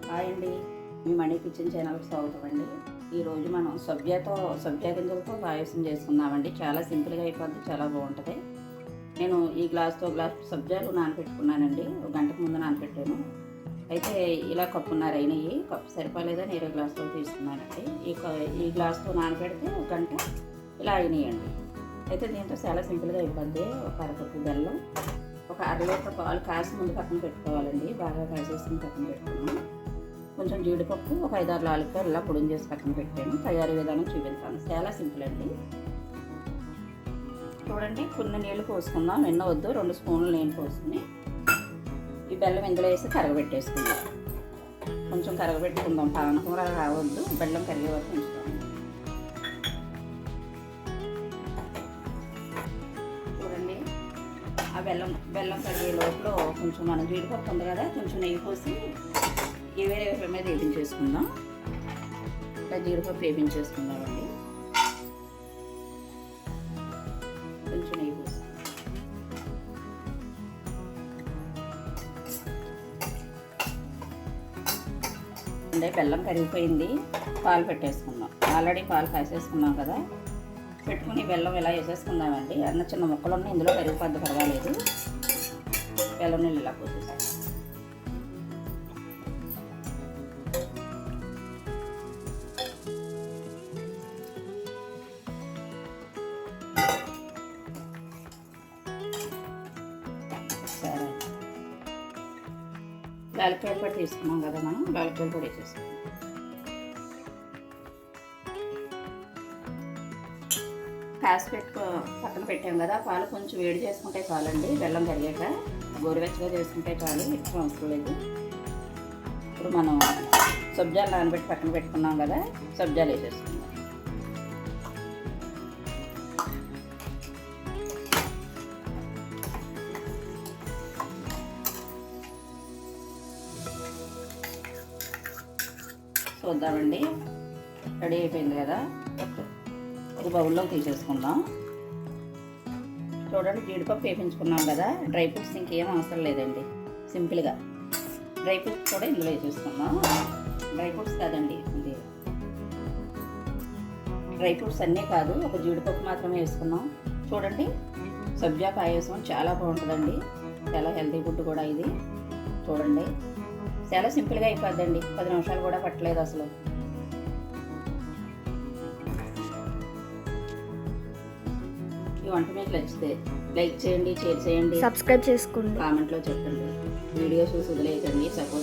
Hi అండి, మీ money kitchen ఛానల్కి స్వాగతం అండి. ఈరోజు మనం సబ్జా గింజలతో పాయసం చేసుకుందామండి. చాలా సింపుల్గా అయిపోద్ది, చాలా బాగుంటుంది. నేను ఈ గ్లాస్ సబ్జాలు నానబెట్టుకున్నానండి. ఒక గంటకు ముందు నానబెట్టాను. అయితే ఇలా కప్పున్నర అయినాయి. కప్పు సరిపోలేదని వేరే గ్లాస్లో తీసుకున్నానండి. ఈ గ్లాస్తో నానబెడితే ఒక గంట ఇలా అయినాయండి. అయితే దీంతో చాలా సింపుల్గా అయిపోద్ది. ఒక అరకప్పు బెల్లం, ఒక అర లీటర్ పాలు కాసి ముందు పక్కన పెట్టుకోవాలండి. బాగా కాసేసుకుని పక్కన పెట్టుకున్నాను. కొంచెం జీడిపప్పు, ఒక 5-6 యాలక్కాయలు ఇలా పొడిని చేసి పక్కన పెట్టాను. తయారీ విధానం చూపిస్తాను. చాలా సింపుల్ అండి. చూడండి, కొన్ని నీళ్ళు పోసుకుందాం. నిన్న వద్దు, 2 స్పూన్లు నీళ్ళు పోసుకుని ఈ బెల్లం ఇందులో వేసి కరగబెట్టేసుకుందాం. కొంచెం కరగబెట్టుకుందాం. పానకం రావద్దు, బెల్లం కరిగే వరకు ఉంచుతాం. చూడండి, ఆ బెల్లం కరిగే లోపల కొంచెం మనం జీడిపప్పు ఉంది కదా, కొంచెం నెయ్యి పోసి వేరే మీద వేపించేసుకుందాం. ఇలా జీడిపప్పు వేపించేసుకుందామండి. కొంచెం నెయ్యి పోసి అంటే బెల్లం కరిగిపోయింది. పాలు పెట్టేసుకుందాం. ఆల్రెడీ పాలు కాసేసుకున్నాం కదా, పెట్టుకుని బెల్లం ఇలా వేసేసుకుందామండి. అన్న చిన్న ముక్కలున్న ఇందులో కరిగిపోద్ది, పర్వాలేదు. బెల్లం నీళ్ళు ఇలా పోసేస్తాం. సరే, యాలక్కాయలు పొడి తీసుకున్నాం కదా మనం, యాలక్కాయలు పొడి వేసేసుకున్నాం. కాసి పక్కన పెట్టాం కదా, పాలు కొంచెం వేడి చేసుకుంటే చాలండి. బెల్లం కరిగాక గోరువెచ్చగా చేసుకుంటే చాలు, ఎక్కువ అవసరం లేదు. ఇప్పుడు మనం సబ్జాలు నానబెట్టి పక్కన పెట్టుకున్నాం కదా, సబ్జాలు వేసేసుకుందాం. చూద్దామండి, రెడీ అయిపోయింది కదా. ఒక బౌల్లో తీసేసుకుందాం. చూడండి, జీడిపప్పు వేపించుకున్నాం కదా. డ్రై ఫ్రూట్స్ ఇంకేం అవసరం లేదండి. సింపుల్గా డ్రై ఫ్రూట్స్ కూడా ఇందులో వేసేసుకుందాం. డ్రై ఫ్రూట్స్ కాదండి, ఇది డ్రై ఫ్రూట్స్ అన్నీ కాదు, ఒక జీడిపప్పు మాత్రమే వేసుకున్నాం. చూడండి, సబ్జా పాయసం చాలా బాగుంటుందండి. చాలా హెల్తీ ఫుడ్ కూడా ఇది. చూడండి, చాలా సింపుల్గా అయిపోద్దండి. 10 నిమిషాలు కూడా పట్టలేదు అసలు. ఈ వంట మీకు నచ్చితే లైక్ చేయండి, షేర్ చేయండి, సబ్స్క్రైబ్ చేసుకోండి, కామెంట్లో చెప్పండి. వీడియో చూసి వదిలేయకండి. సపోర్ట్